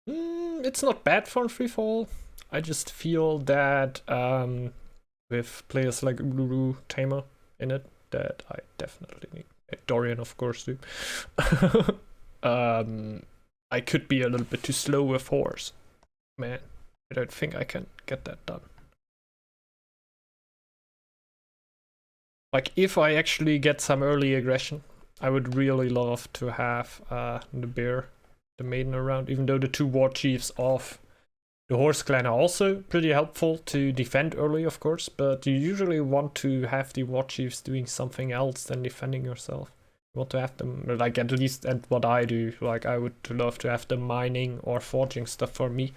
It's not bad for free fall. I just feel that with players like Uluru, Tamer in it, that I definitely need. Dorian, of course, too. I could be a little bit too slow with horse. Man, I don't think I can get that done. Like, if I actually get some early aggression, I would really love to have the bear, the maiden around, even though the two war chiefs of the horse clan are also pretty helpful to defend early, of course, but you usually want to have the war chiefs doing something else than defending yourself. You want to have them, like, at least, and what I do, like, I would love to have them mining or forging stuff for me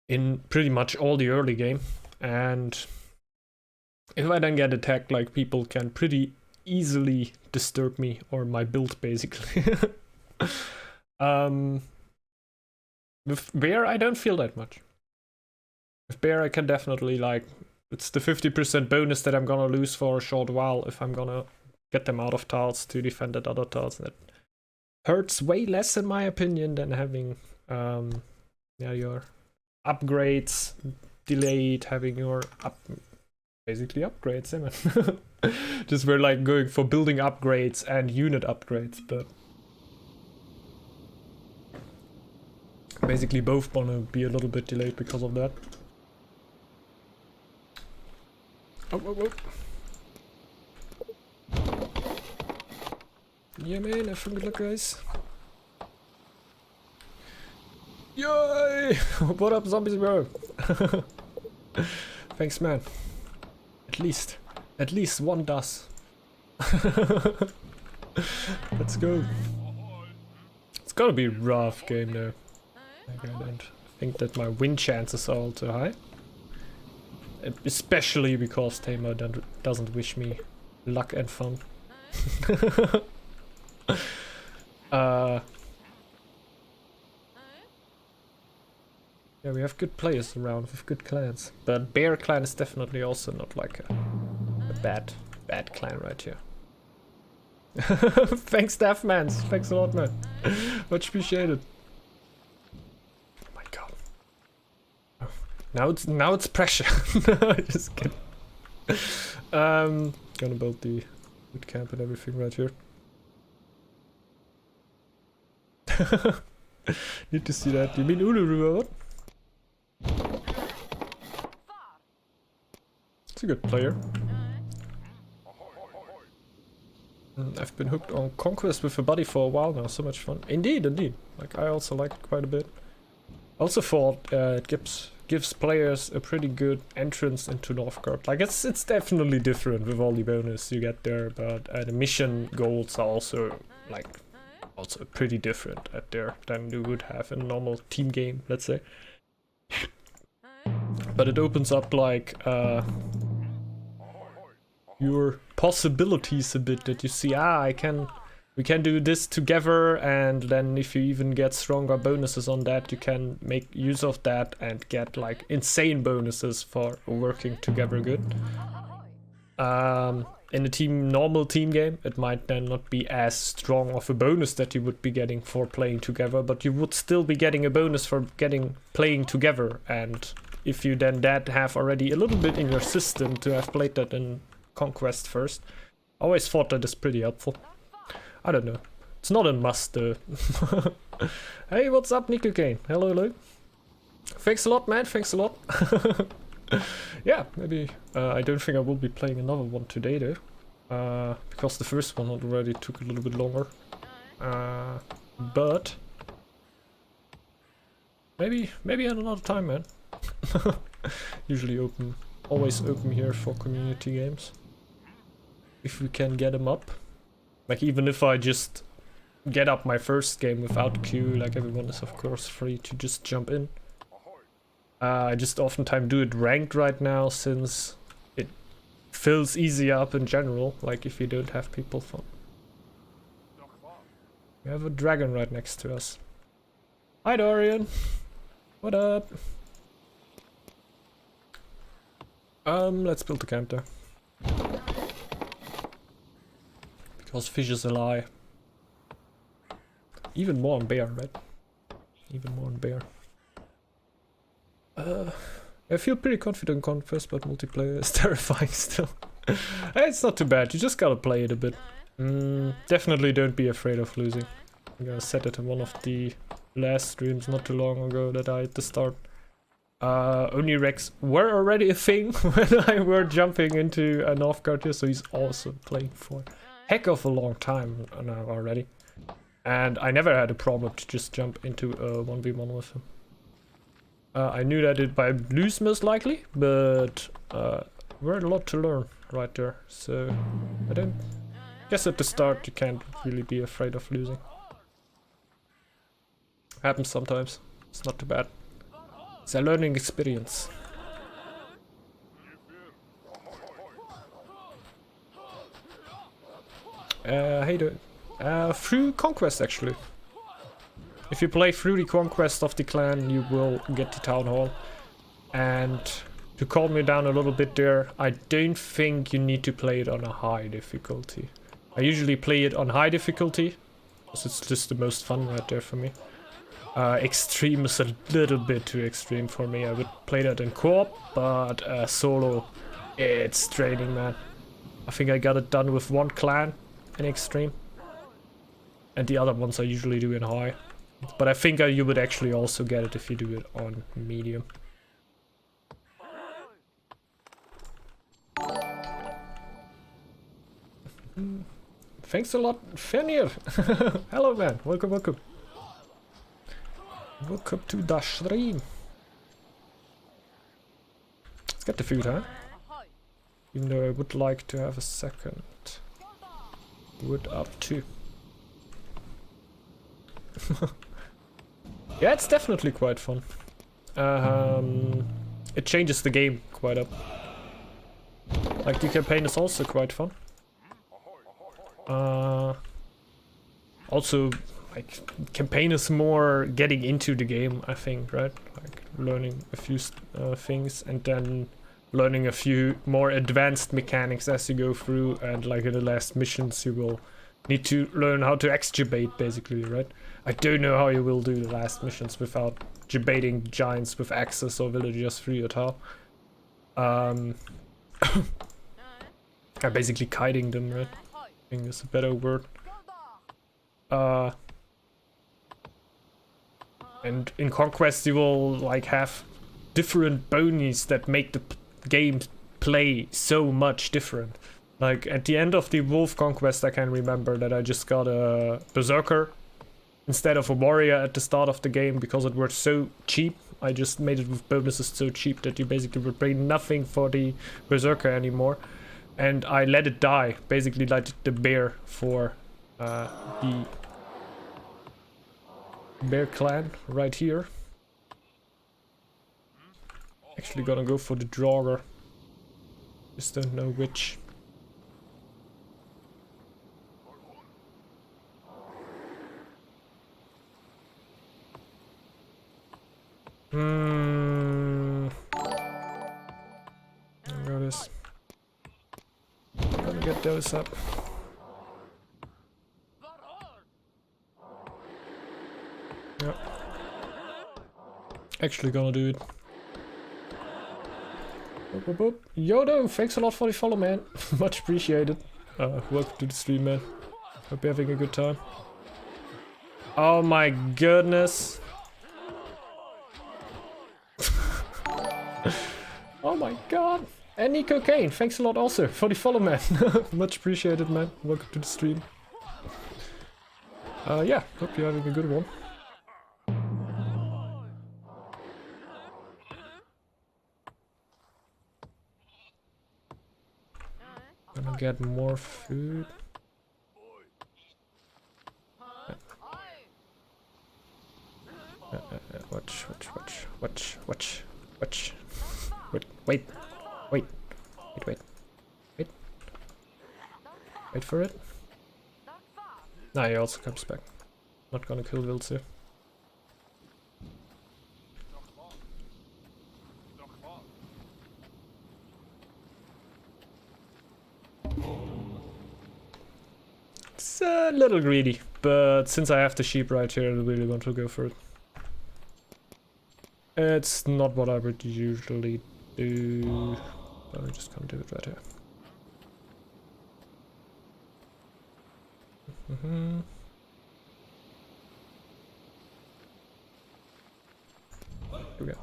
in pretty much all the early game. And if I then get attacked, like, people can pretty easily disturb me or my build, basically. With bear, I don't feel that much. With bear, I can definitely, like, it's the 50% bonus that I'm gonna lose for a short while if I'm gonna get them out of tiles to defend at other tiles. That hurts way less, in my opinion, than having your upgrades delayed, having your basically upgrades, man. Just we're like going for building upgrades and unit upgrades, but basically both wanna be a little bit delayed because of that. Oh. Yeah, man, have fun, good luck, guys. Yay! What up, zombies, bro? Thanks, man. At least one does. Let's go. It's gonna be a rough game, though. Like, I don't think that my win chances are all too high. Especially because Tamer doesn't wish me luck and fun. Yeah, we have good players around with good clans. But Bear clan is definitely also not like a bad clan right here. Thanks, Daffmans. Thanks a lot, man. Much appreciated. Oh my god. Now it's pressure. Just kidding. Gonna build the wood camp and everything right here. Need to see that. You mean Uluru or what? It's a good player. I've been hooked on Conquest with a buddy for a while now. So much fun. Indeed. Like, I also like it quite a bit. Also thought it gives players a pretty good entrance into Northgard. Like, it's definitely different with all the bonus you get there, but the mission goals are also, like, also pretty different at there than you would have in a normal team game, let's say. But it opens up, like, your possibilities a bit, that you see, we can do this together, and then if you even get stronger bonuses on that, you can make use of that and get, like, insane bonuses for working together good. In a normal team game, it might then not be as strong of a bonus that you would be getting for playing together, but you would still be getting a bonus for playing together. And if you then have already a little bit in your system to have played that in Conquest first, I always thought that is pretty helpful. I don't know. It's not a must though. Hey, what's up, Nico Kane? Hello. Thanks a lot, man. Thanks a lot. Yeah, maybe. I don't think I will be playing another one today though. Because the first one already took a little bit longer. But maybe at another time, man. Usually always open here for community games. If we can get them up. Like, even if I just get up my first game without queue, like, everyone is of course free to just jump in. I just oftentimes do it ranked right now, since it fills easier up in general, like if you don't have people from. We have a dragon right next to us. Hi Dorian! What up? Let's build a camp there. Because fish is a lie. Even more on bear, right? Even more on bear. I feel pretty confident in Conquest, but multiplayer is terrifying still. It's not too bad, you just gotta play it a bit. Definitely don't be afraid of losing. I'm gonna set it in one of the last streams not too long ago that I had to start. Only Rex were already a thing when I were jumping into a Northgard here, so he's also playing for a heck of a long time now already. And I never had a problem to just jump into a 1v1 with him. I knew that it by lose most likely, but we're a lot to learn right there, so I don't guess at the start you can't really be afraid of losing. Happens sometimes, it's not too bad. It's a learning experience. How you doing? Through Conquest actually. If you play through the Conquest of the clan, you will get the Town Hall. And to calm you down a little bit there, I don't think you need to play it on a high difficulty. I usually play it on high difficulty, because it's just the most fun right there for me. Extreme is a little bit too extreme for me. I would play that in co-op, but solo, it's draining, man. I think I got it done with one clan in extreme. And the other ones I usually do in high. But I think you would actually also get it if you do it on medium. Thanks a lot, Fenir. Hello, man. Welcome, welcome. Welcome to the stream. Let's get the food, huh? Even though I would like to have a second. Wood up too. Yeah, it's definitely quite fun. It changes the game quite up. Like the campaign is also quite fun. Also, like campaign is more getting into the game, I think, right? Like learning a few things and then learning a few more advanced mechanics as you go through, and like in the last missions you will need to learn how to extubate basically, right? I don't know how you will do the last missions without debating giants with axes or villagers through your tower. Basically kiting them, right? I think is a better word. And in Conquest you will like have different bonies that make the game play so much different. Like at the end of the Wolf Conquest I can remember that I just got a Berserker instead of a warrior at the start of the game because it was so cheap. I just made it with bonuses so cheap that you basically would pay nothing for the Berserker anymore. And I let it die, basically like the bear for the bear clan right here. Actually gonna go for the Draugr. Just don't know which. There it is. Gonna get those up. Yeah. Actually gonna do it. Boop, boop, boop. Yodo, thanks a lot for the follow, man. Much appreciated. Welcome to the stream, man. Hope you're having a good time. Oh my goodness. Oh my god. Any cocaine, thanks a lot also for the follow, man. Much appreciated, man. Welcome to the stream. Yeah, hope you're having a good one. Gonna get more food. Watch. Wait for it. Nah, he also comes back. Not gonna kill Vilse. It's a little greedy, but since I have the sheep right here, I really want to go for it. It's not what I would usually do, but I'm just gonna do it right here. Here we go.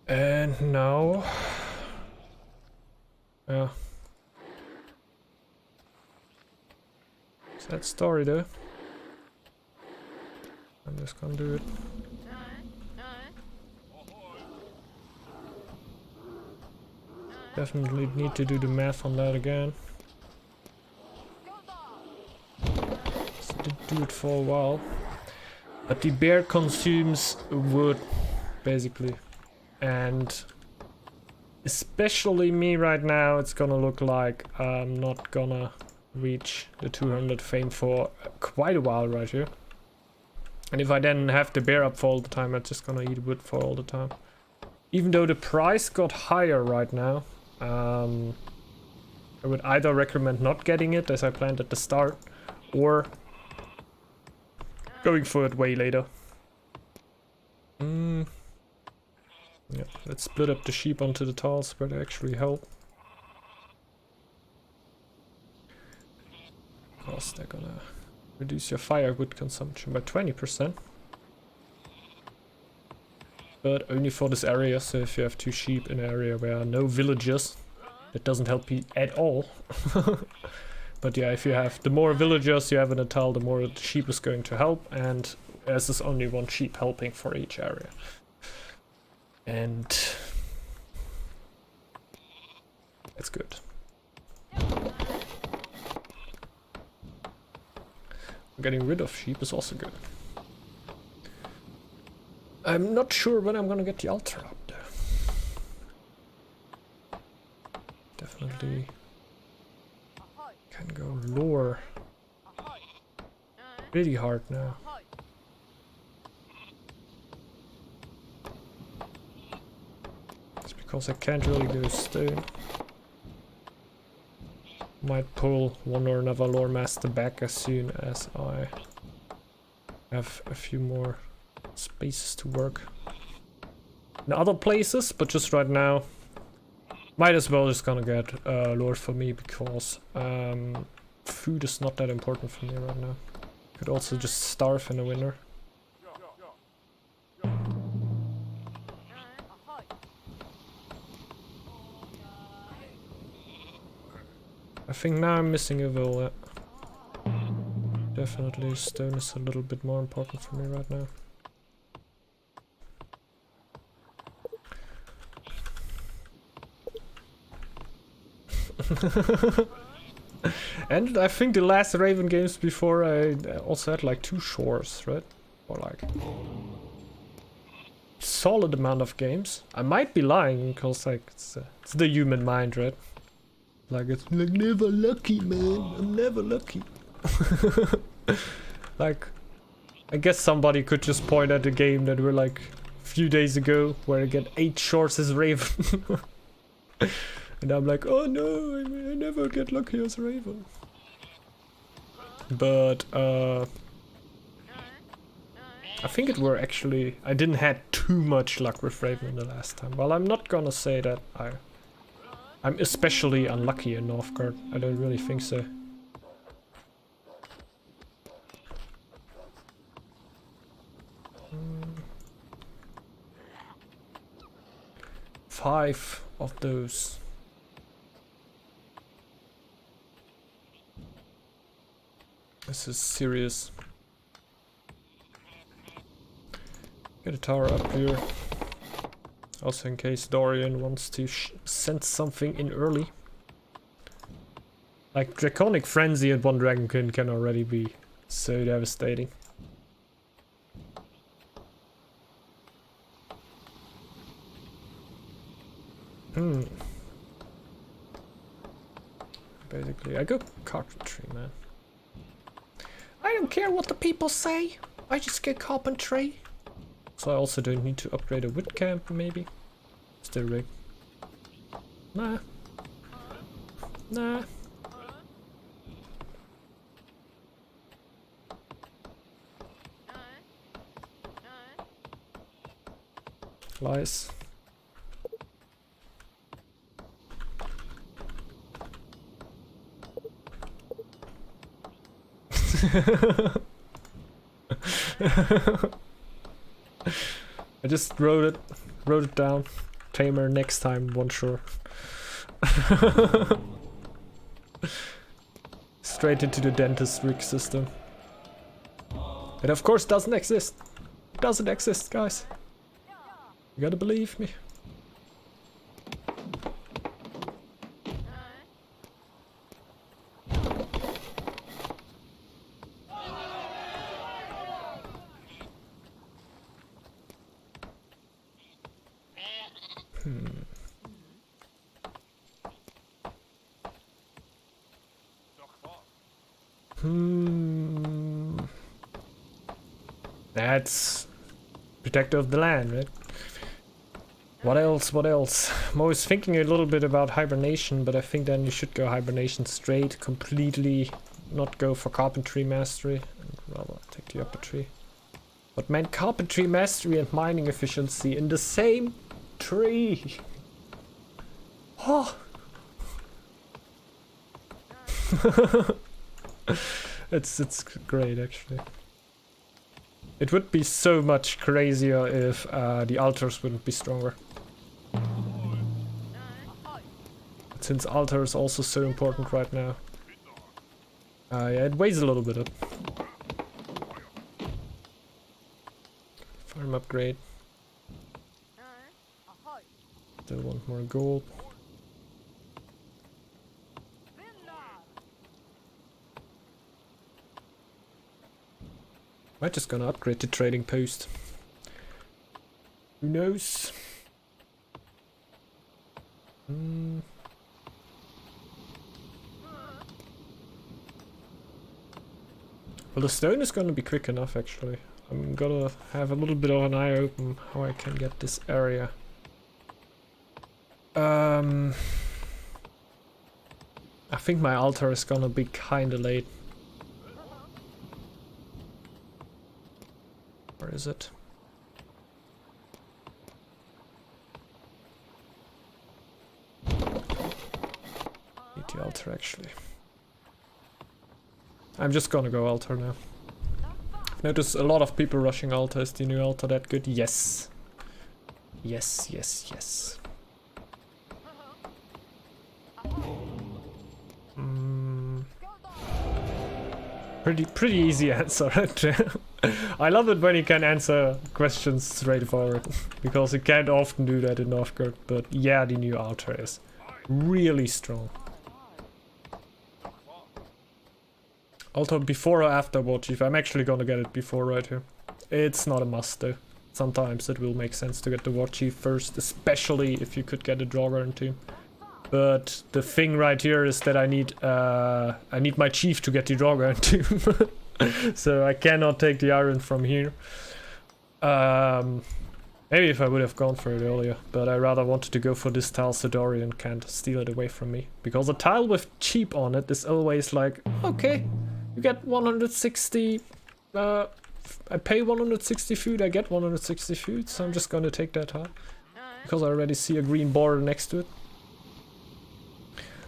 And now, yeah. Sad story though. I'm just gonna do it. Definitely need to do the math on that again. So I did do it for a while. But the bear consumes wood, basically. And especially me right now, it's gonna look like I'm not gonna reach the 200 fame for quite a while right here. And if I then have the bear up for all the time, I'm just gonna eat wood for all the time. Even though the price got higher right now, I would either recommend not getting it as I planned at the start, or going for it way later. Yeah, let's split up the sheep onto the tiles where they actually help. Of course, they're gonna reduce your firewood consumption by 20%. But only for this area, so if you have 2 sheep in an area where are no villagers, that doesn't help you at all. But yeah, if you have the more villagers you have in a tile, the more the sheep is going to help, and there's just only 1 sheep helping for each area. And that's good. Getting rid of sheep is also good. I'm not sure when I'm gonna get the altar up there. Definitely can go lower. Really hard now. It's because I can't really go stone. Might pull one or another lore master back as soon as I have a few more spaces to work in other places, but just right now might as well just gonna get lore for me, because food is not that important for me right now. Could also just starve in the winter. I think now I'm missing a villa. Definitely stone is a little bit more important for me right now. And I think the last Raven games before I also had like 2 shores, right? Or like solid amount of games. I might be lying, because like it's the human mind, right? Like it's like never lucky, man. I'm never lucky. Like, I guess somebody could just point at a game that we're like a few days ago where I get 8 shores as Raven. And I'm like, oh no, I never get lucky as Raven. But I think it were actually, I didn't had too much luck with Raven the last time. Well, I'm not gonna say that I'm especially unlucky in Northgard. I don't really think so. Five of those. This is serious. Get a tower up here. Also in case Dorian wants to send something in early. Like Draconic Frenzy at 1 Dragonkin can already be so devastating. Basically, I go Carpentry, man. I don't care what the people say. I just get Carpentry. So I also don't need to upgrade a wood camp, maybe. Still rig. Nah. Nah. Lies. I just wrote it down. Tamer next time, one sure. Straight into the dentist rig system. It of course doesn't exist. It doesn't exist, guys. You gotta believe me. That's protector of the land, right? What else? What else? I'm always thinking a little bit about hibernation, but I think then you should go hibernation straight, completely not go for Carpentry Mastery, and rather take the upper tree. But man, Carpentry Mastery and mining efficiency in the same tree. Oh. It's great actually. It would be so much crazier if the altars wouldn't be stronger. But since altar is also so important right now. Yeah, it weighs a little bit up. Farm upgrade. Still want more gold. I'm just gonna upgrade the trading post. Who knows? Well, the stone is gonna be quick enough actually. I'm gonna have a little bit of an eye open how I can get this area. I think my altar is gonna be kinda late. Where is it? Need the altar actually. I'm just gonna go altar now. I've noticed a lot of people rushing altar. Is the new altar that good? Yes. Yes, yes, yes. Pretty easy answer. I love it when you can answer questions straightforward, because you can't often do that in Northgard. But yeah, the new altar is really strong. Altar before or after War Chief? I'm actually gonna get it before right here. It's not a must though. Sometimes it will make sense to get the War Chief first, especially if you could get a Draugr into. But the thing right here is that I need my chief to get the Draugr into. So I cannot take the iron from here. Maybe if I would have gone for it earlier, but I rather wanted to go for this tile so Dorian can't steal it away from me. Because a tile with cheap on it is always like, okay, you get 160, I pay 160 food, I get 160 food, so I'm just gonna take that tile. Because I already see a green border next to it.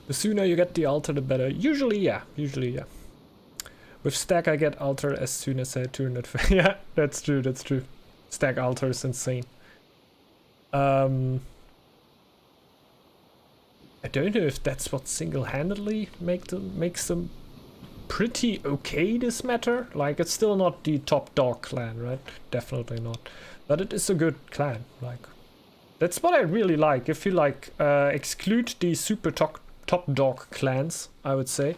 The sooner you get the altar, the better. Usually, yeah. With stack, I get altar as soon as I turn it. Yeah, that's true. Stack altar is insane. I don't know if that's what single-handedly makes them pretty okay this matter. Like, it's still not the top dog clan, right? Definitely not. But it is a good clan. Like, that's what I really like. If you like exclude the super top dog clans, I would say,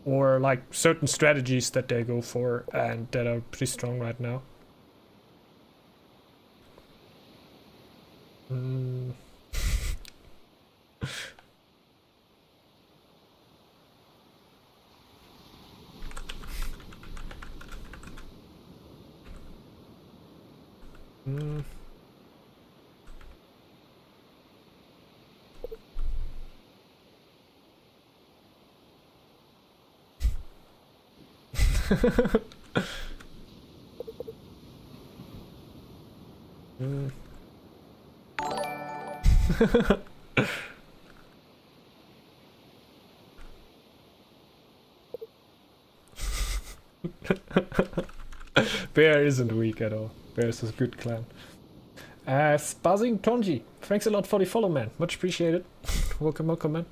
or like certain strategies that they go for and that are pretty strong right now. Bear isn't weak at all. Bear is a good clan. Spazzing Tonji, thanks a lot for the follow, man. Much appreciated. Welcome, man.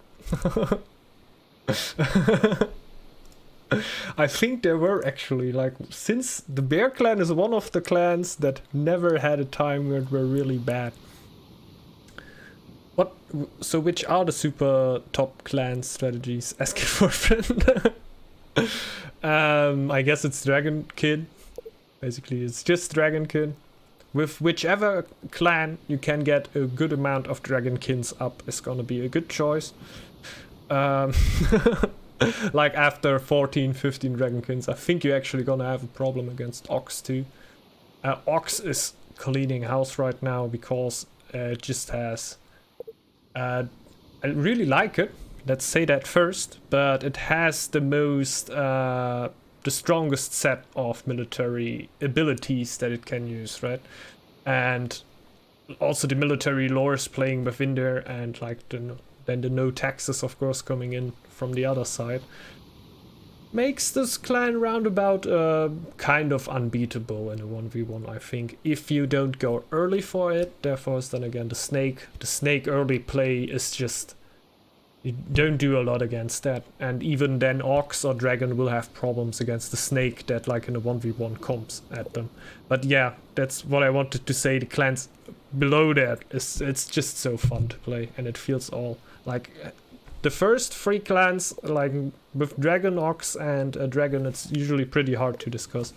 I think there were actually, like, since the Bear clan is one of the clans that never had a time where it were really bad. What? So which are the super top clan strategies? Asking for a friend. I guess it's Dragon Kid. Basically, it's just Dragon Kid. With whichever clan you can get a good amount of Dragonkins up is gonna be a good choice. Like after 14, 15 Dragonkins, I think you're actually gonna have a problem against Ox too. Ox is cleaning house right now because it just has... I really like it, let's say that first, but it has the most... the strongest set of military abilities that it can use, right? And also the military lore is playing within there, and like then the no taxes, of course, coming in from the other side, makes this clan roundabout kind of unbeatable in a 1v1, I think, if you don't go early for it. Therefore, then again, the snake early play is just... You don't do a lot against that, and even then Ox or Dragon will have problems against the snake that like in a 1v1 comes at them. But yeah, that's what I wanted to say. The clans below that, it's just so fun to play, and it feels all like the first 3 clans, like with Dragon, Ox and Dragon, it's usually pretty hard to discuss.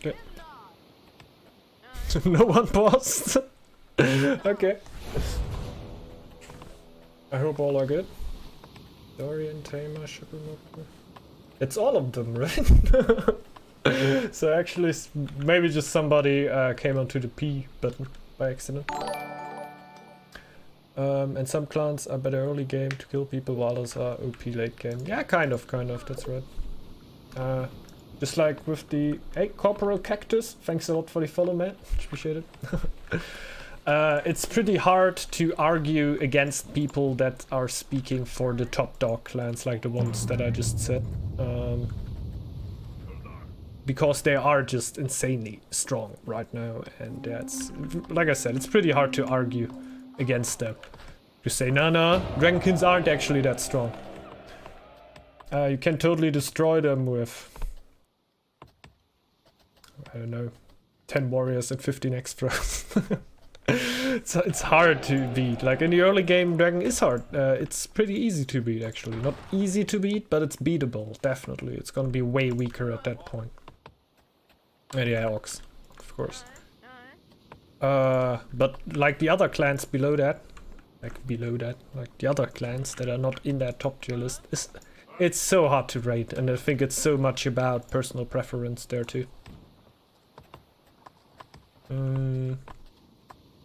Okay. No one paused. Okay. I hope all are good. Dorian, Tamer, Sugarmoker. It's all of them, right? So actually, maybe just somebody came onto the P button by accident. And some clans are better early game to kill people, while others are OP late game. Yeah, kind of, that's right. Just like with the... Hey, Corporal Cactus, thanks a lot for the follow, man. Appreciate it. It's pretty hard to argue against people that are speaking for the top dog clans, like the ones that I just said. Because they are just insanely strong right now, and that's... Like I said, it's pretty hard to argue against them. To say, no, Dragonkins aren't actually that strong. You can totally destroy them with... I don't know, 10 warriors and 15 extras. It's hard to beat. Like in the early game, Dragon is hard. It's pretty easy to beat, actually. Not easy to beat, but it's beatable, definitely. It's gonna be way weaker at that point. And yeah, Ox, of course. But like the other clans below that, like the other clans that are not in that top tier list, it's so hard to rate, and I think it's so much about personal preference there too.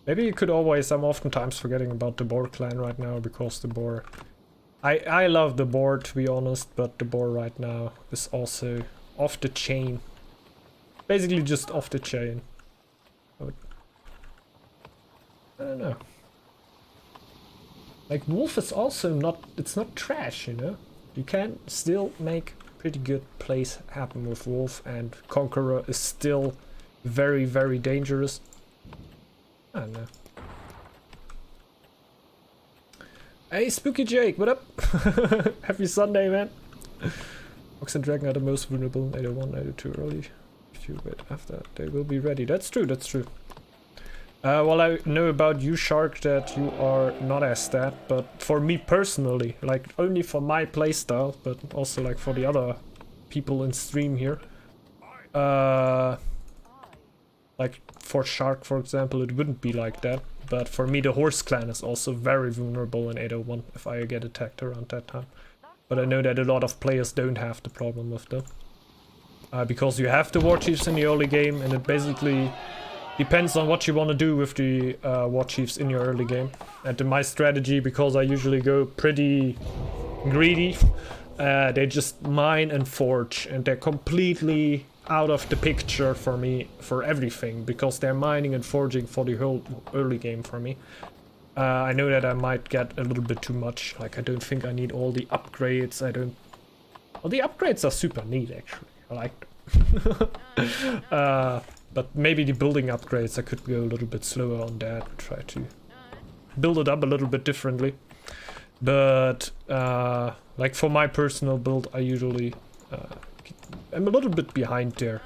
Maybe you could always... I'm oftentimes forgetting about the Boar clan right now, because the Boar... I love the Boar, to be honest, but the Boar right now is also off the chain. Basically just off the chain. I don't know. Like, Wolf is also not... It's not trash, you know? You can still make pretty good plays happen with Wolf, and Conqueror is still... very, very dangerous. I don't know. Hey, Spooky Jake, what up? Happy Sunday, man. Ox and Dragon are the most vulnerable. 801, 802 early. If you wait after, they will be ready. That's true, that's true. Well, I know about you, Shark, that you are not as that, but for me personally, like only for my playstyle, but also like for the other people in stream here. Like for Shark, for example, it wouldn't be like that. But for me, the Horse clan is also very vulnerable in 801 if I get attacked around that time. But I know that a lot of players don't have the problem with them. Because you have the War Chiefs in the early game, and it basically depends on what you want to do with the War Chiefs in your early game. And in my strategy, because I usually go pretty greedy They just mine and forge, and they're completely out of the picture for me for everything, because they're mining and forging for the whole early game for me. I know that I might get a little bit too much. Like, I don't think I need all the upgrades. I don't... Well, the upgrades are super neat, actually. I like them. But maybe the building upgrades, I could go a little bit slower on that. Try to build it up a little bit differently. But, like, for my personal build, I usually... I'm a little bit behind there.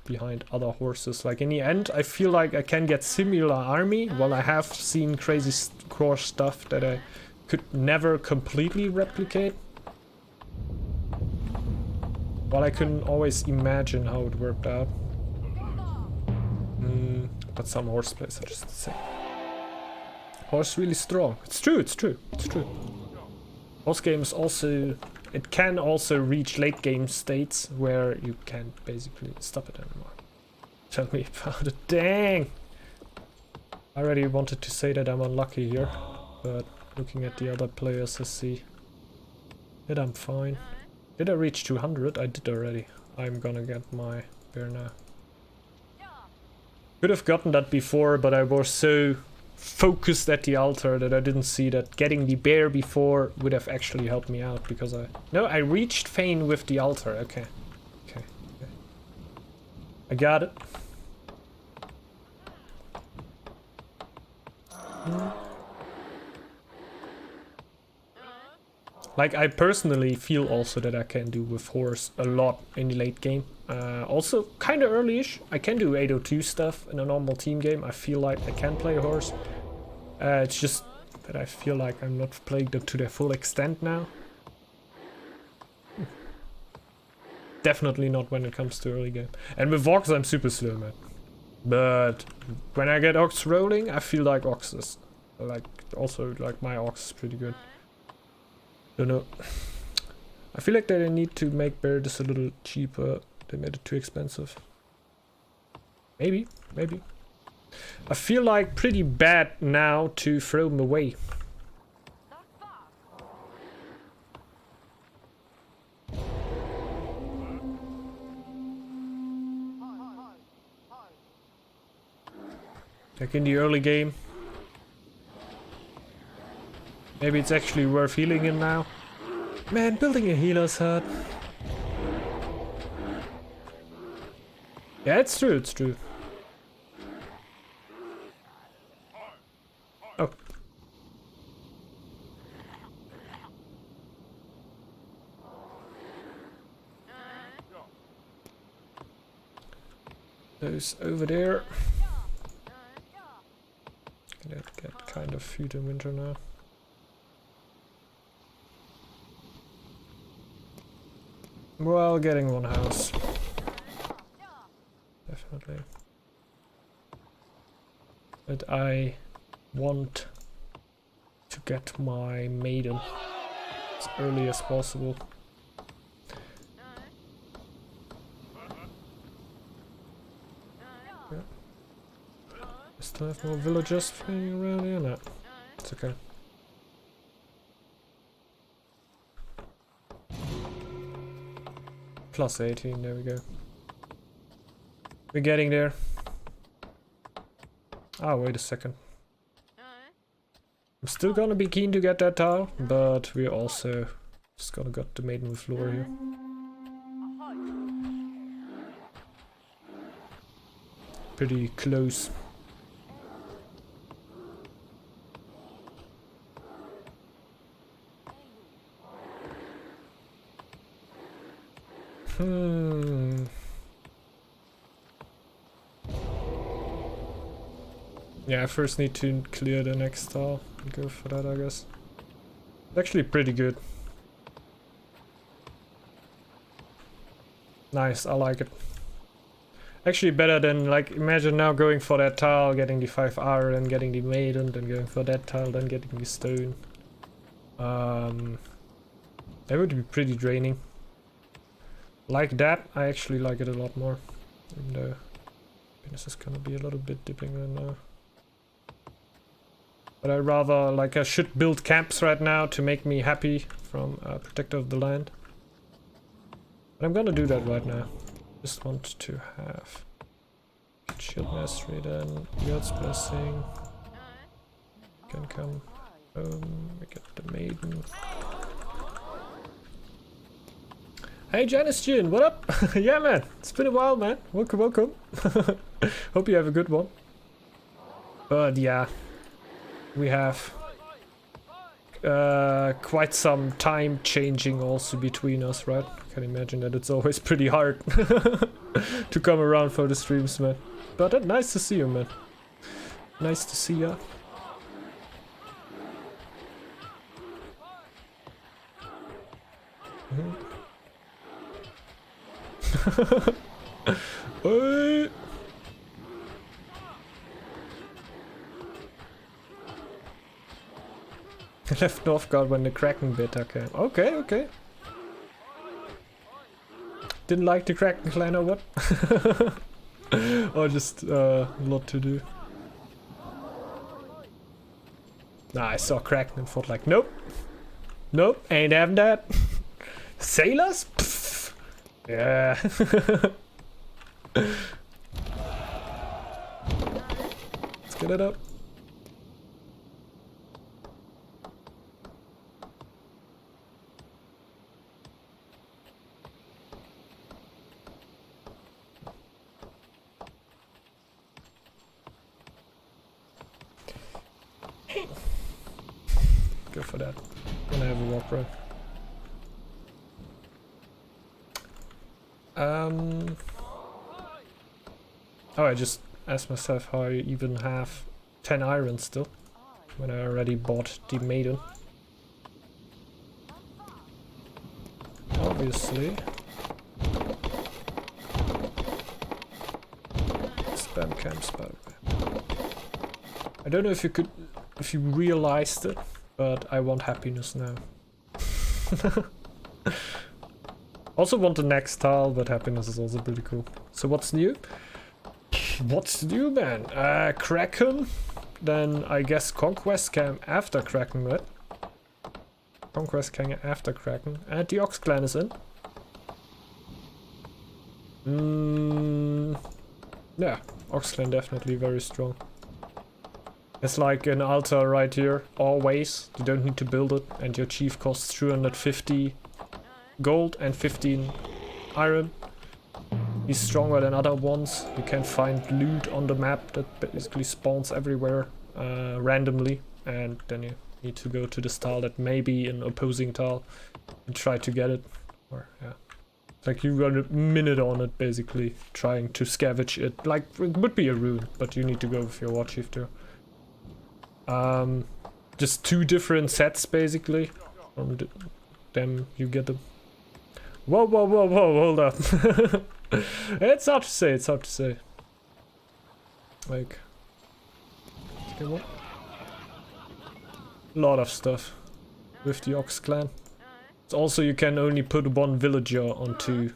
Behind other horses. Like, in the end, I feel like I can get similar army. Well, I have seen crazy core stuff that I could never completely replicate. Well, I couldn't always imagine how it worked out. But some horse plays are just the same. Horse really strong. It's true, it's true, it's true. Horse games also... It can also reach late game states where you can't basically stop it anymore. Tell me about it. Dang! I already wanted to say that I'm unlucky here, but looking at the other players, I see that I'm fine. Did I reach 200? I did already. I'm gonna get my bear now. Could have gotten that before, but I was so focused at the altar that I didn't see that getting the bear before would have actually helped me out, because I reached Fane with the altar. Okay. I got it. Like, I personally feel also that I can do with horse a lot in the late game. Also, kind of early-ish. I can do 802 stuff in a normal team game. I feel like I can play horse. It's just that I feel like I'm not playing them to their full extent now. Definitely not when it comes to early game. And with Ox, I'm super slow, man. But when I get Ox rolling, I feel like Ox is... Like, also, like, my Ox is pretty good. Don't know. I feel like they need to make bear just a little cheaper. They made it too expensive. Maybe. I feel like pretty bad now to throw them away. Like in the early game. Maybe it's actually worth healing him now. Man, building a healer's hurt. Yeah, it's true, it's true. Oh. Those over there. Gonna get kind of food in winter now. Well, getting one house. Definitely. But I want to get my maiden as early as possible. Yeah. I still have more villagers flying around here? No. It's okay. Plus 18, there we go. We're getting there. Ah, wait a second. I'm still gonna be keen to get that tile, but we're also just gonna get the maiden with lure here. Pretty close. Yeah, I first need to clear the next tile and go for that, I guess. It's actually pretty good. Nice, I like it. Actually better than, like, imagine now going for that tile, getting the 5 iron, getting the maiden, then going for that tile, then getting the stone. That would be pretty draining. Like that, I actually like it a lot more. Even though this is gonna be a little bit dipping right now. But I rather, like, I should build camps right now to make me happy from Protector of the Land. But I'm gonna do that right now. Just want to have Shield Mastery, then God's Blessing. Can come home, we get the Maiden. Hey Janice June, what up? Yeah man, it's been a while man, welcome, welcome. Hope you have a good one. But yeah, we have quite some time changing also between us, right? I can imagine that it's always pretty hard to come around for the streams, man. But nice to see you, man. Nice to see ya. Hey. I left Northgard when the Kraken beta came. Okay, okay. Didn't like the Kraken clan or what? Or just a lot to do. Nah, I saw Kraken and thought like, nope. Nope, ain't having that. Sailors? Pfft. Yeah. Let's get it up. Go for that. Gonna have a walk run. Oh, I just asked myself how I even have 10 iron still when I already bought the Maiden. Obviously. Spam camps, by the way. I don't know if you realized it, but I want happiness now. Also want the next tile, but happiness is also pretty cool. So what's new? What's new, man? Kraken? Then I guess Conquest came after Kraken, right? Conquest came after Kraken. And the Ox Clan is in. Yeah, Ox Clan definitely very strong. It's like an altar right here, always. You don't need to build it, and your chief costs 350 gold and 15 iron. He's stronger than other ones. You can find loot on the map that basically spawns everywhere randomly, and then you need to go to this tile that may be an opposing tile and try to get it. Or yeah, like you run a minute on it basically, trying to scavenge it. Like it would be a rune, but you need to go with your war chief too. Just two different sets basically. Them you get them. Whoa, whoa, whoa, whoa, hold up. It's hard to say, it's hard to say. Like, okay, what? A lot of stuff with the Ox Clan. It's also, you can only put one villager onto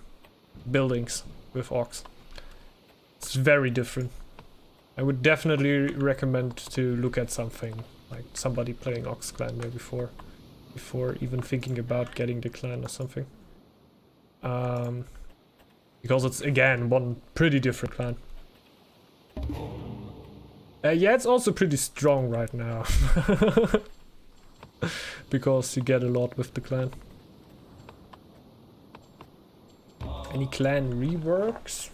buildings with Ox. It's very different. I would definitely recommend to look at something like somebody playing Ox Clan there before even thinking about getting the clan or something. Because it's again one pretty different clan. Yeah, it's also pretty strong right now. Because you get a lot with the clan. Any clan reworks?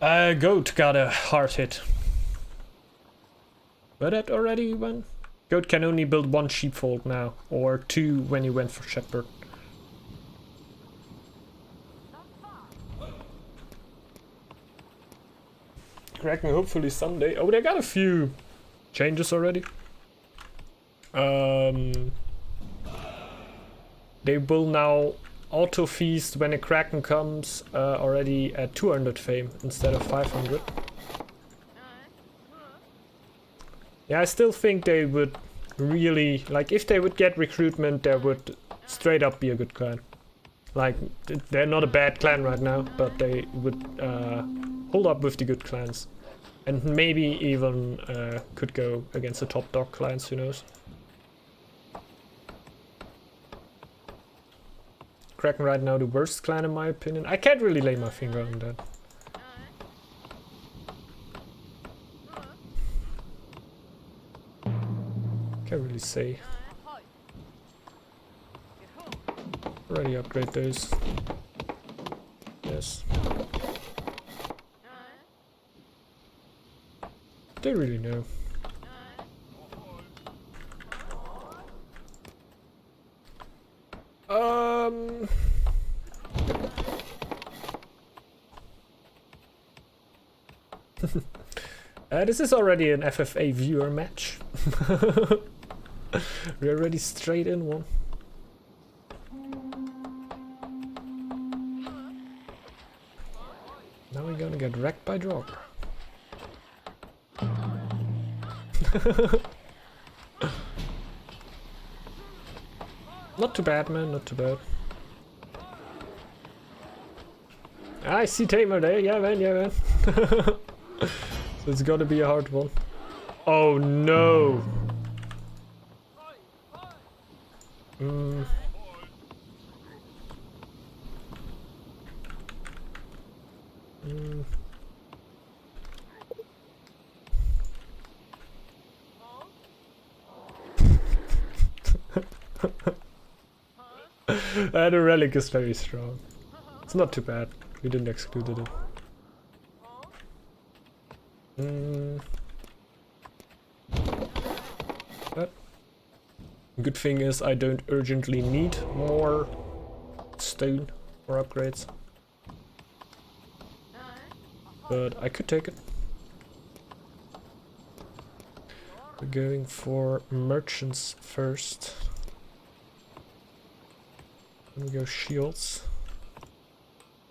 Goat got a hard hit. But that already went? Goat can only build one sheepfold now, or two when you went for shepherd. Kraken hopefully someday. Oh, they got a few changes already. They will now auto feast when a Kraken comes already at 200 fame instead of 500. Yeah, I still think they would really, like, if they would get recruitment, they would straight up be a good clan. Like, they're not a bad clan right now, but they would hold up with the good clans. And maybe even could go against the top dog clients, who knows. Kraken right now the worst clan in my opinion. I can't really lay my finger on that. Can't really say. Already upgrade those. Yes. Don't really know. This is already an FFA viewer match. We're already straight in one. Now we're gonna get wrecked by Drogger. Not too bad, man, not too bad. I see Tamer there, yeah man, yeah man. So it's gonna be a hard one. Oh no! The relic is very strong. It's not too bad. We didn't exclude it. But good thing is I don't urgently need more stone or upgrades. But I could take it. We're going for merchants first. Then we go shields.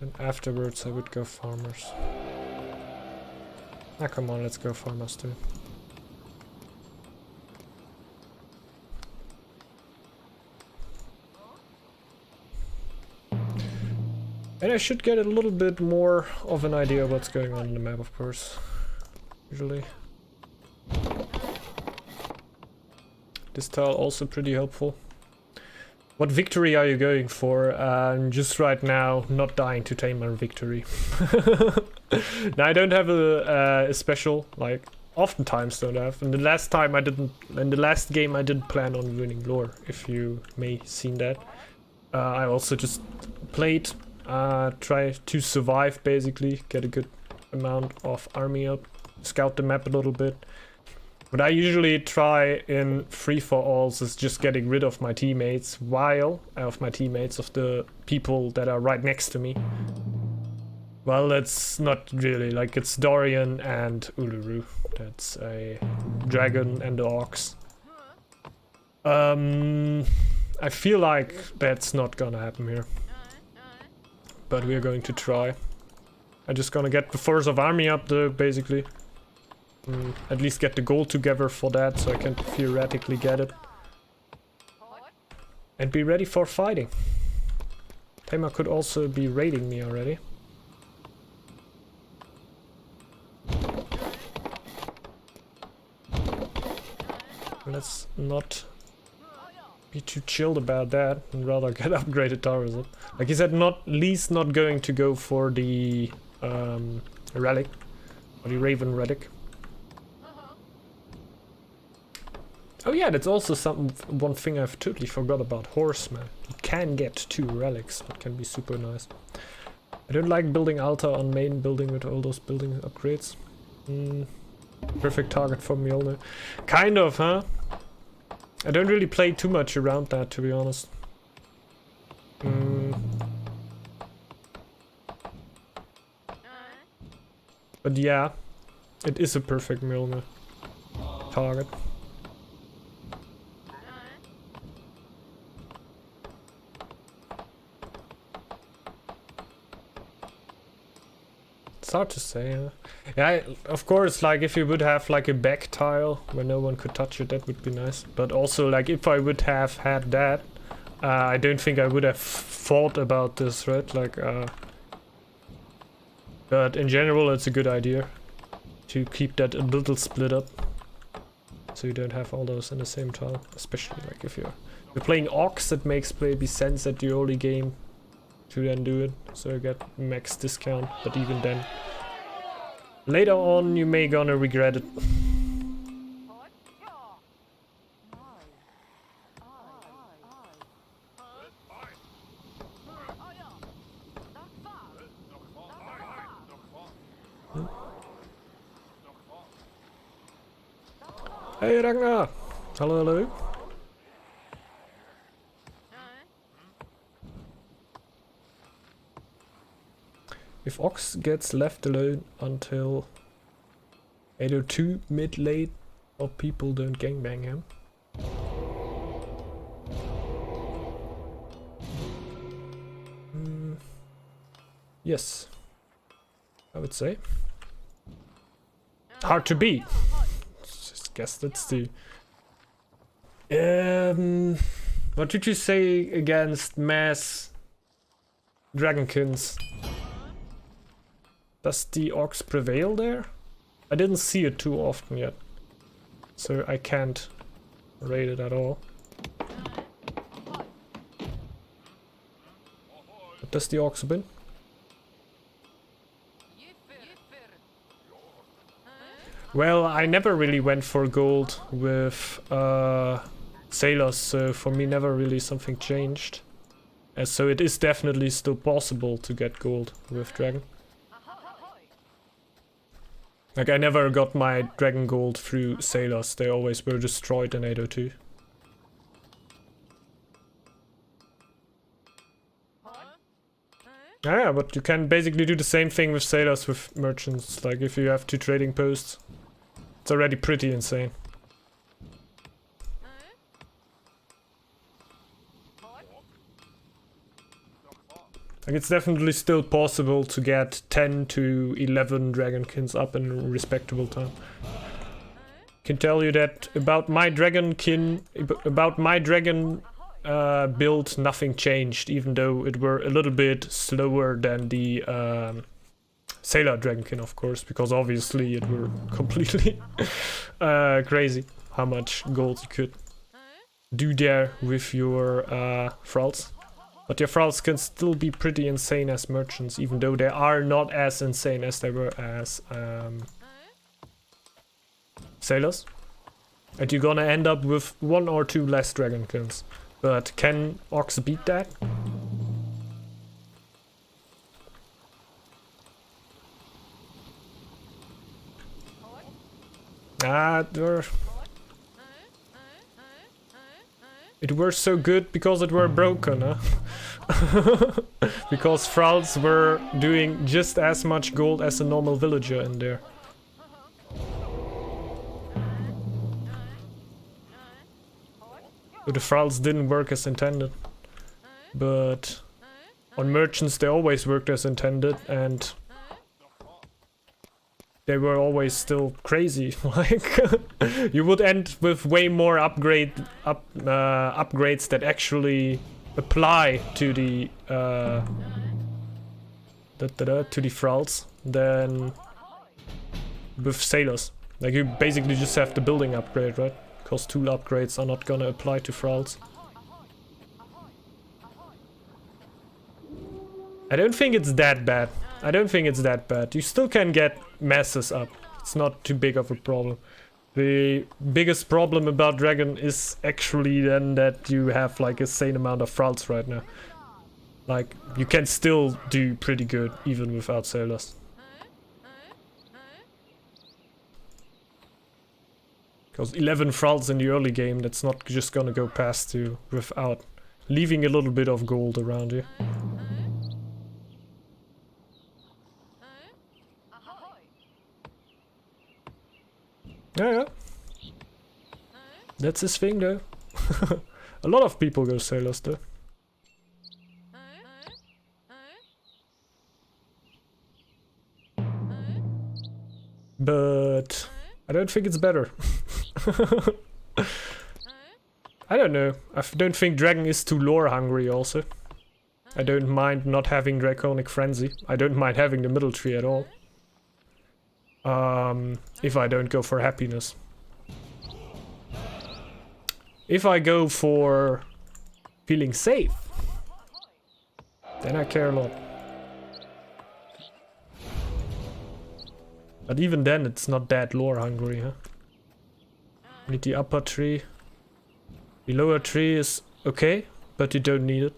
And afterwards I would go farmers. Ah, come on, let's go farmers too. And I should get a little bit more of an idea of what's going on in the map, of course. Usually. This tile also pretty helpful. What victory are you going for? Just right now, not dying to Tamer victory. Now I don't have a special, like oftentimes don't have. And the last time I didn't, in the last game I didn't plan on winning lore, if you may seen that. I also just played, try to survive basically, get a good amount of army up, scout the map a little bit. What I usually try in free-for-alls is just getting rid of my teammates of the people that are right next to me. Well, that's not really, like it's Dorian and Uluru. That's a dragon and the ox. I feel like that's not gonna happen here. But we're going to try. I'm just gonna get the force of army up there, basically. At least get the gold together for that, so I can theoretically get it. And be ready for fighting. Tamer could also be raiding me already. Let's not be too chilled about that and rather get upgraded towers up. Like he said, least not going to go for the relic or the Raven relic. Oh yeah, that's also one thing I've totally forgot about horsemen. You can get 2 relics, that can be super nice. I don't like building altar on main building with all those building upgrades. Perfect target for Mjolnir. Kind of, huh? I don't really play too much around that, to be honest. But yeah, it is a perfect Mjolnir target. It's hard to say, huh? Yeah, of course, like if you would have like a back tile where no one could touch it, that would be nice. But also, like if I would have had that, I don't think I would have thought about this, right? Like, but in general, it's a good idea. to keep that a little split up, so you don't have all those in the same tile. Especially like if you're playing Ox, it makes maybe sense at the early game to then do it, so you get max discount. But even then, later on you may gonna regret it. Hey Ragnar! Hello, hello. If Ox gets left alone until 802 mid-late, or people don't gangbang him. Yes, I would say. Hard to beat. Guess that's the... what did you say against mass Dragonkins? Does the Ox prevail there? I didn't see it too often yet, so I can't rate it at all. What does the Ox win? Well, I never really went for gold with sailors, so for me never really something changed. So it is definitely still possible to get gold with dragon. Like I never got my dragon gold through sailors, they always were destroyed in 802. Yeah, but you can basically do the same thing with sailors with merchants, like if you have 2 trading posts. It's already pretty insane. Like it's definitely still possible to get 10 to 11 Dragonkins up in a respectable time. Can tell you that about my dragon build, nothing changed, even though it were a little bit slower than the Sailor Dragonkin, of course, because obviously it were completely crazy how much gold you could do there with your thralls. But your thralls can still be pretty insane as merchants, even though they are not as insane as they were as sailors. And you're gonna end up with 1 or 2 less Dragonkins. But can Ox beat that? It were so good because it were broken, huh? Because thralls were doing just as much gold as a normal villager in there. But the thralls didn't work as intended. But on merchants they always worked as intended, and they were always still crazy. Like you would end with way more upgrades that actually apply to the thralls than with sailors. Like you basically just have the building upgrade, right? Because tool upgrades are not gonna apply to thralls. I don't think it's that bad. I don't think it's that bad. You still can get masses up. It's not too big of a problem. The biggest problem about Dragon is actually then that you have like a insane amount of thralls right now. Like, you can still do pretty good even without sailors. Because 11 thralls in the early game, that's not just gonna go past you without leaving a little bit of gold around you. Yeah. That's his thing though. A lot of people go sailors though. But I don't think it's better. I don't know. I don't think Dragon is too lore hungry also. I don't mind not having Draconic Frenzy. I don't mind having the middle tree at all. If I don't go for happiness. If I go for feeling safe, then I care a lot. But even then, it's not that lore hungry, huh? Need the upper tree. The lower tree is okay, but you don't need it.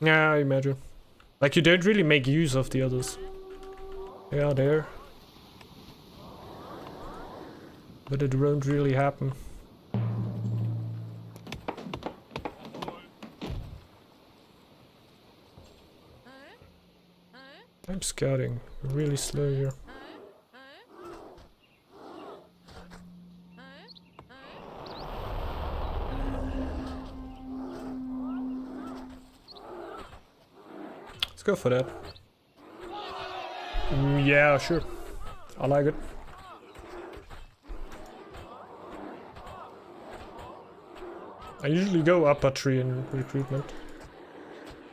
Yeah, I imagine. Like, you don't really make use of the others. They are there. But it won't really happen. I'm scouting really slow here. Let's go for that. Yeah, sure. I like it. I usually go upper tree in recruitment.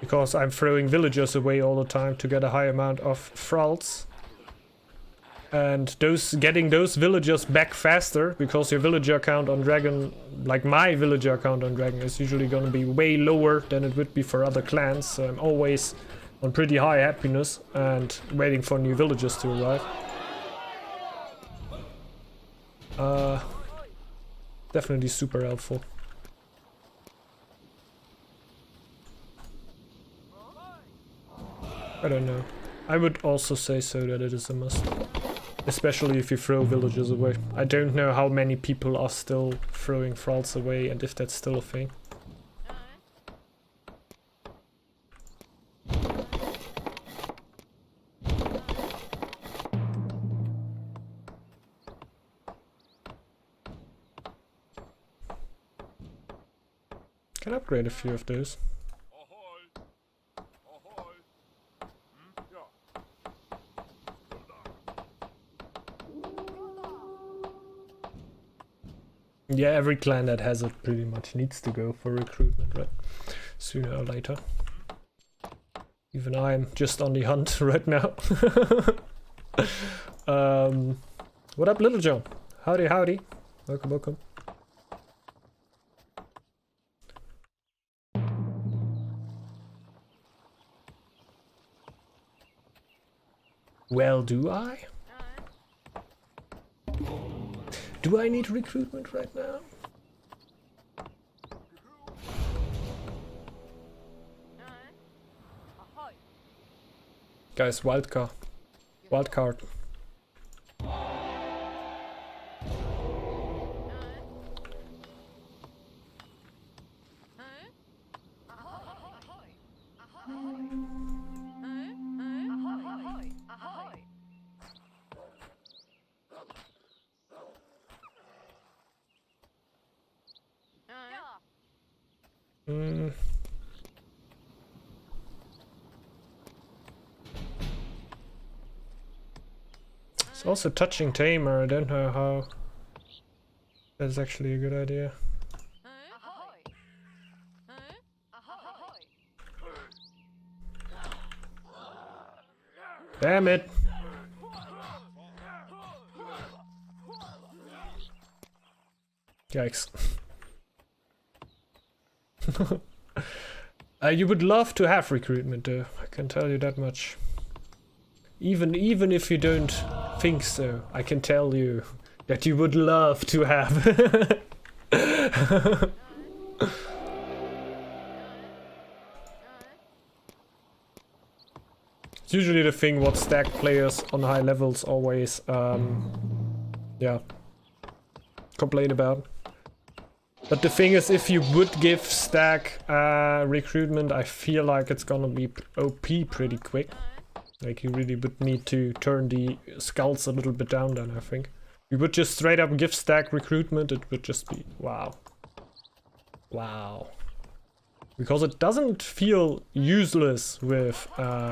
Because I'm throwing villagers away all the time to get a high amount of thralls. And getting those villagers back faster, because your villager count on dragon, like my villager count on dragon, is usually gonna be way lower than it would be for other clans. So I'm always on pretty high happiness and waiting for new villagers to arrive. Definitely super helpful. I don't know. I would also say so that it is a must. Especially if you throw villagers away. I don't know how many people are still throwing thralls away and if that's still a thing. Can upgrade a few of those. Yeah, every clan that has it pretty much needs to go for recruitment, right? Sooner or later. Even I'm just on the hunt right now. What up, Little John? Howdy, howdy. Welcome, welcome. Well, do I? Do I need recruitment right now? Guys, wildcard. Wildcard. It's also touching tamer. I don't know how that's actually a good idea. Damn it! Yikes. You would love to have recruitment though, I can tell you that much. Even if you don't think so, I can tell you that you would love to have. It's usually the thing what stack players on high levels always yeah, complain about. But the thing is, if you would give stack recruitment, I feel like it's gonna be OP pretty quick. Like, you really would need to turn the skulls a little bit down then, I think. If you would just straight up give stack recruitment, it would just be wow. Wow. Because it doesn't feel useless with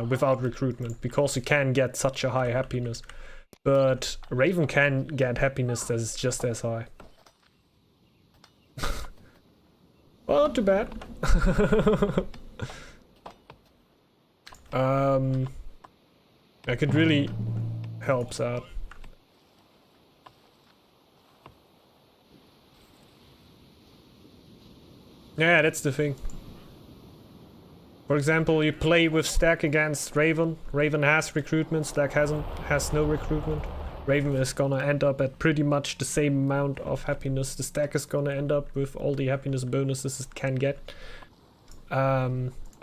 without recruitment, because you can get such a high happiness. But Raven can get happiness that is just as high. Well, not too bad. Like it really helps out. Yeah, that's the thing. For example, you play with Stack against Raven. Raven has recruitment, Stack has no recruitment. Raven is gonna end up at pretty much the same amount of happiness. The Stack is gonna end up with all the happiness bonuses it can get.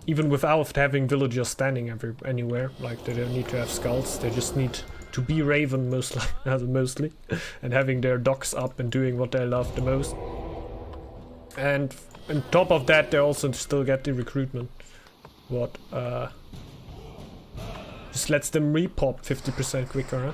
Even without having villagers standing anywhere. Like, they don't need to have skulls, they just need to be Raven mostly. And having their docks up and doing what they love the most. And on top of that, they also still get the recruitment. What just lets them repop 50% quicker, huh?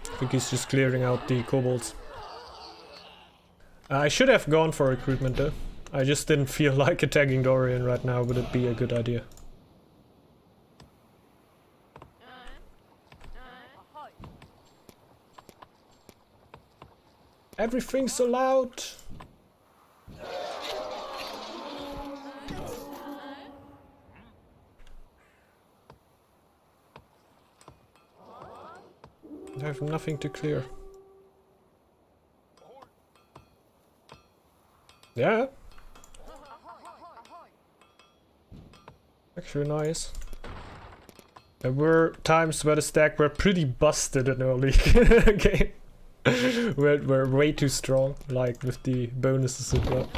I think he's just clearing out the kobolds. I should have gone for recruitment though. I just didn't feel like attacking Dorian right now. Would it be a good idea? Everything's so loud! I have nothing to clear. Yeah. Actually nice. There were times where the Stack were pretty busted in early game. We're way too strong, like with the bonuses as well.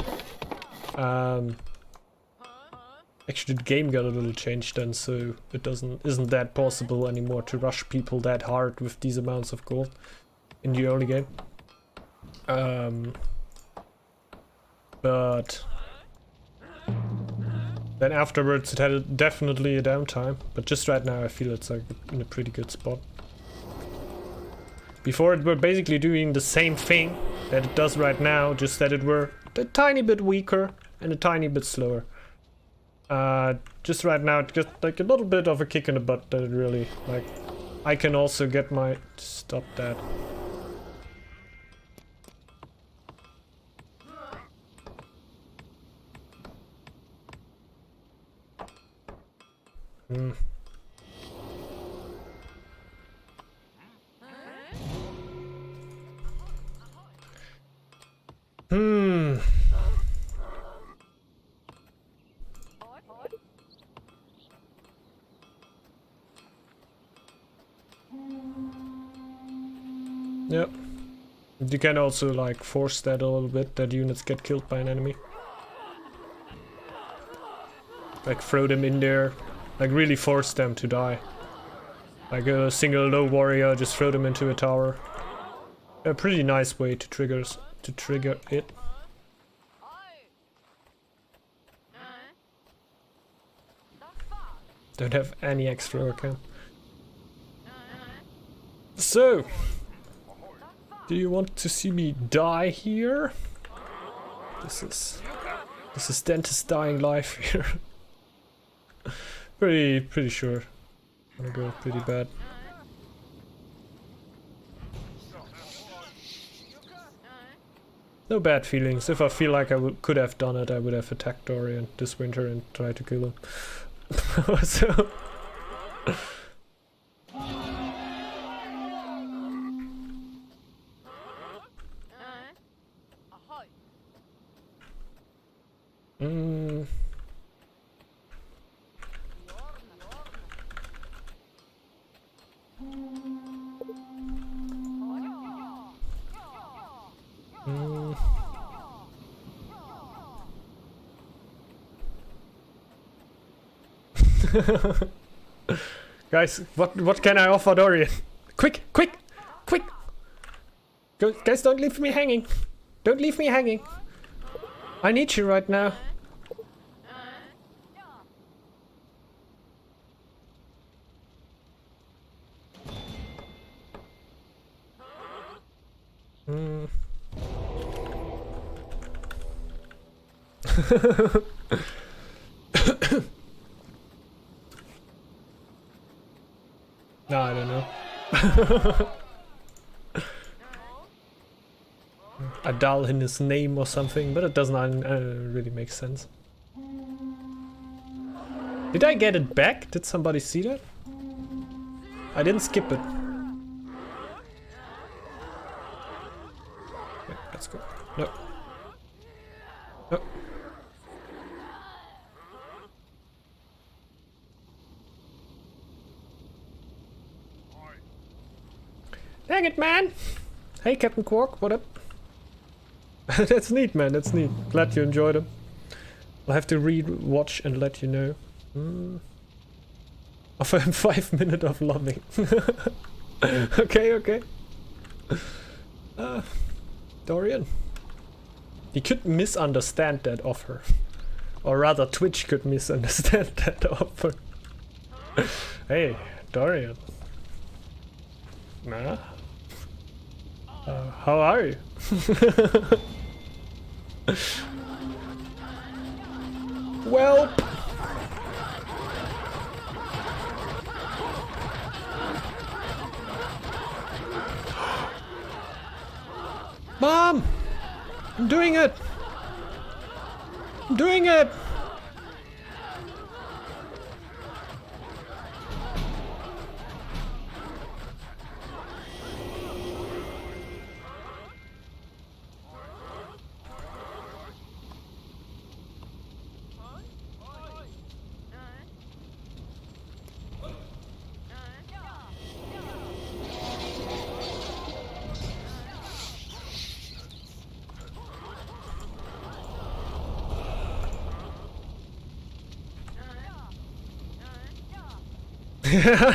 Actually the game got a little changed then, so it isn't that possible anymore to rush people that hard with these amounts of gold in the early game. But then afterwards it had definitely a downtime, but just right now I feel it's like in a pretty good spot. Before it were basically doing the same thing that it does right now, just that it were a tiny bit weaker and a tiny bit slower. Just right now it got like a little bit of a kick in the butt that it really, like, I can also get my... Stop that. Hmm. Yep. You can also like force that a little bit, that units get killed by an enemy. Like throw them in there, like really force them to die. Like a single low warrior, just throw them into a tower. A pretty nice way to trigger it. Don't have any extra arcane. So, do you want to see me die here? This is dentist dying life here. pretty sure. I'm gonna go pretty bad. No bad feelings. If I feel like I could have done it, I would have attacked Dorian this winter and tried to kill him. So... Guys, what can I offer Dorian? Quick! Guys, don't leave me hanging! Don't leave me hanging! I need you right now. No, I don't know. A Dal in his name or something, but it doesn't really make sense. Did I get it back? Did somebody see that? I didn't skip it. Yeah, let's go. No. No. Dang it, man! Hey, Captain Quark, what up? That's neat, man, that's neat. Glad you enjoyed them. I'll have to re-watch and let you know. Offer him 5 minutes of loving. Okay, okay. Dorian. He could misunderstand that offer. Or rather, Twitch could misunderstand that offer. Hey, Dorian. Nah. How are you? Well. Mom! I'm doing it! I'm doing it!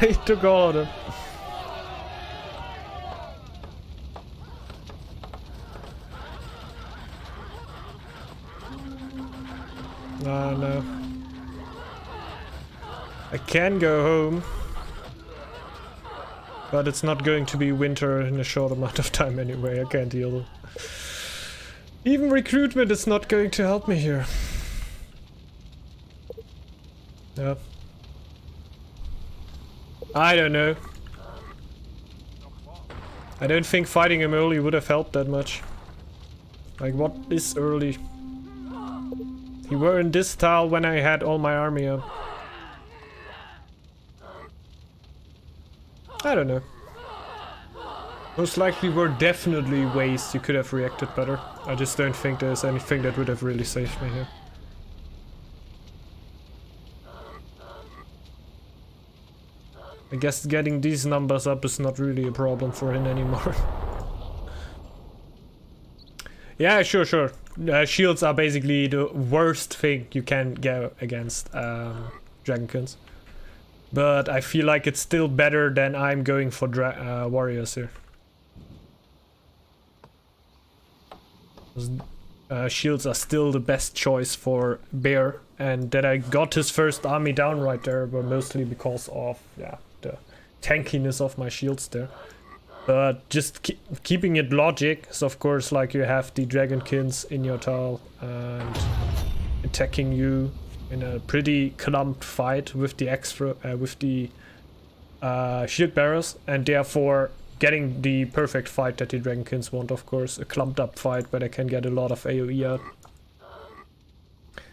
He took all of them. Oh no. I can go home. But it's not going to be winter in a short amount of time anyway, I can't deal with it. Even recruitment is not going to help me here. Yeah. I don't know. I don't think fighting him early would have helped that much. Like, what is early? He were in this tile when I had all my army up. I don't know. Most likely were definitely ways you could have reacted better. I just don't think there's anything that would have really saved me here. I guess getting these numbers up is not really a problem for him anymore. Yeah, sure. Shields are basically the worst thing you can go against Dragonkins. But I feel like it's still better than I'm going for warriors here. Shields are still the best choice for Bear, and that I got his first army down right there were mostly because of the tankiness of my shields there. But just keeping it logic, so of course like you have the Dragonkins in your tile and attacking you in a pretty clumped fight with the shield bearers, and therefore getting the perfect fight that the Dragonkins want, of course, a clumped up fight where they can get a lot of AoE out.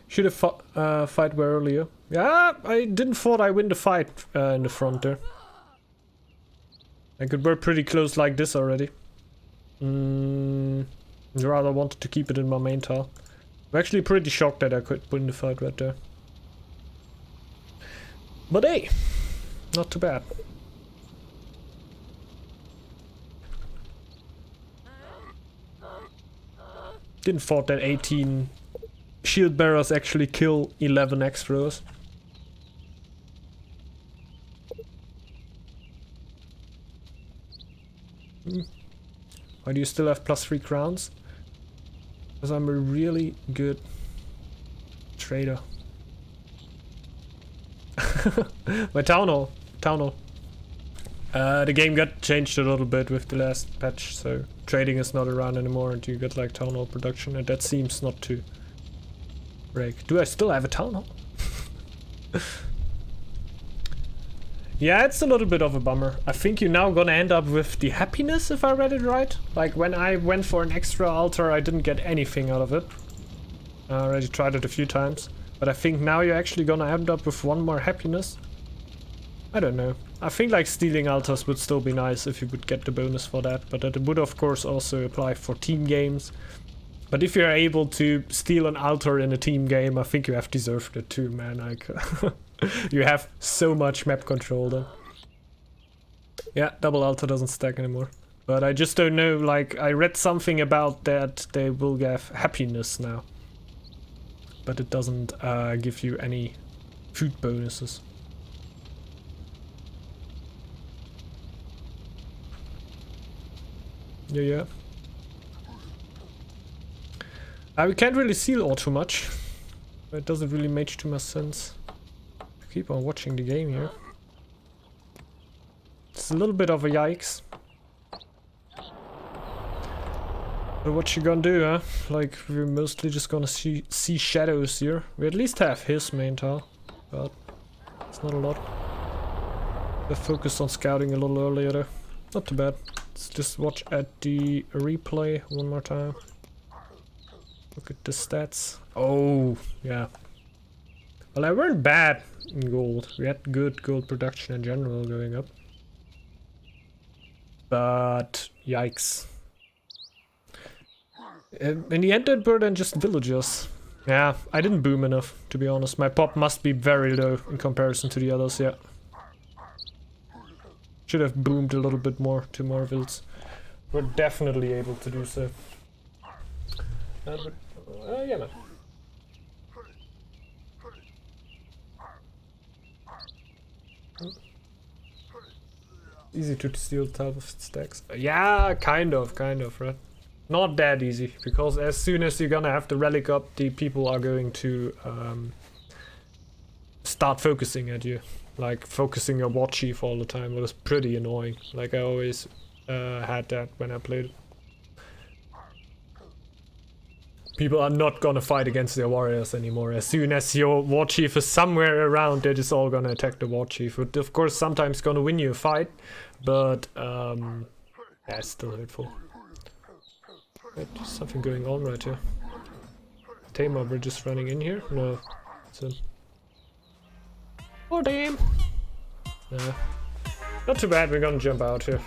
Should have fight were earlier. Yeah, I didn't thought I win the fight in the front there. I could work pretty close like this already. Rather wanted to keep it in my main tile. I'm actually pretty shocked that I could win the fight right there. But hey, not too bad. Didn't thought that 18 shield bearers actually kill 11 X-Throwers. Why do you still have +3 crowns? Because I'm a really good trader. My town hall. The game got changed a little bit with the last patch, so trading is not around anymore and you get like town hall production, and that seems not to break. Do I still have a town hall? Yeah, it's a little bit of a bummer. I think you're now gonna end up with the happiness, if I read it right. Like, when I went for an extra altar, I didn't get anything out of it. I already tried it a few times. But I think now you're actually gonna end up with one more happiness. I don't know. I think like stealing altars would still be nice if you would get the bonus for that. But that would of course also apply for team games. But if you're able to steal an altar in a team game, I think you have deserved it too, man. Like, you have so much map control then. Yeah, double altar doesn't stack anymore. But I just don't know, like, I read something about that they will give happiness now. But it doesn't give you any food bonuses. Yeah. We can't really seal ore too much. It doesn't really make too much sense. Keep on watching the game here. It's a little bit of a yikes. But what you gonna do, huh? Like, we're mostly just gonna see shadows here. We at least have his main tile, but it's not a lot. They focused on scouting a little earlier though. Not too bad. Let's just watch at the replay one more time. Look at the stats. Oh, yeah. Well, I weren't bad in gold. We had good gold production in general going up. But, yikes. In the end, that were then just villagers. Yeah, I didn't boom enough, to be honest. My pop must be very low in comparison to the others, yeah. Should have boomed a little bit more to more vills. We're definitely able to do so. Yeah, man. Easy to steal type of stacks. Yeah, kind of, right? Not that easy, because as soon as you're gonna have the relic up, the people are going to start focusing at you. Like, focusing your war chief all the time. It was pretty annoying. Like, I always had that when I played. People are not gonna fight against their warriors anymore. As soon as your war chief is somewhere around, they're just all gonna attack the war chief. Which of course sometimes gonna win you a fight, but yeah, it's still hurtful. Wait, there's something going on right here. Tamar, we're just running in here? No. It's him. Oh damn! Nah. Not too bad, we're gonna jump out here.